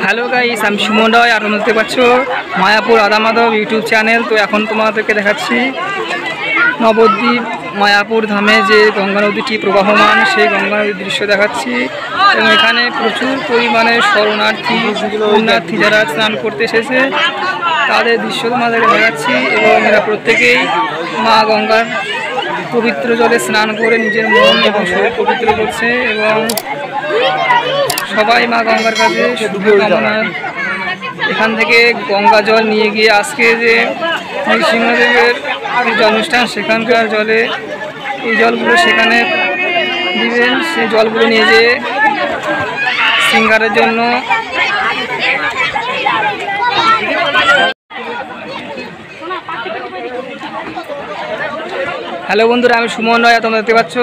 Hello guys, আমি সুমন রায় আর তোমরা দেখতে পাচ্ছ মায়াপুর রাধা মাধব ইউটিউব চ্যানেল। তো এখন তোমাদেরকে দেখাচ্ছি নবদ্বীপ মায়াপুর ধামে যে গঙ্গা নদীটি প্রবাহমান, সেই গঙ্গা নদীর দৃশ্য দেখাচ্ছি। এবং এখানে প্রচুর পরিমাণে শরণার্থী পুণ্যার্থী যারা স্নান করতে এসেছে তাদের দৃশ্য তোমাদেরকে দেখাচ্ছি। এবং এরা প্রত্যেকেই মা গঙ্গার পবিত্র জলে স্নান করে নিজের মন এবং শরীর পবিত্র করছে এবং সবাই মা গঙ্গার কাছে শুভকামনা। এখান থেকে গঙ্গা জল নিয়ে গিয়ে আজকে যে নৃসিংহদেবের যে অনুষ্ঠান সেখানকার জলে এই জলগুলো সেখানে দিবেন। সেই জলগুলো নিয়ে যেয়ে সিঙ্গারের জন্য হ্যালো বন্ধুরা, আমি সুমন রায়। তোমরা দেখতে পাচ্ছ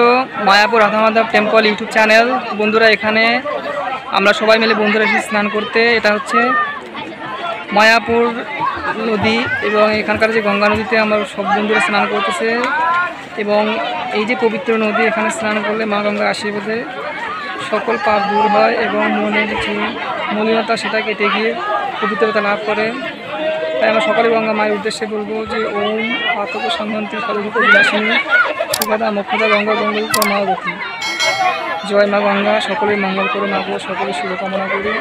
Mayapur Radha Madhav temple YouTube channel. বন্ধুরা, এখানে আমরা সবাই মিলে বন্ধুরা এসে স্নান করতে। এটা হচ্ছে মায়াপুর নদী এবং এখানকার যে গঙ্গা নদীতে আমরা সব বন্ধুরা স্নান করতেছে। এবং এই যে পবিত্র নদী, এখানে স্নান করলে মা গঙ্গার আশীর্বাদে সকল পাপ দূর হয় এবং মনের যে মলিনতা সেটা কেটে গিয়ে পবিত্রতা লাভ করে। তাই আমরা সকলে গঙ্গা মায়ের উদ্দেশ্যে বলবো যে ওম পাতক সন্ধান্তি ফলরূপ বিলাসিনী সুখদা মোক্ষদা গঙ্গা গঙ্গা মা গতি। জয় মা গঙ্গা, সকলের মঙ্গল করে মা গো, সকলের শুভকামনা করি।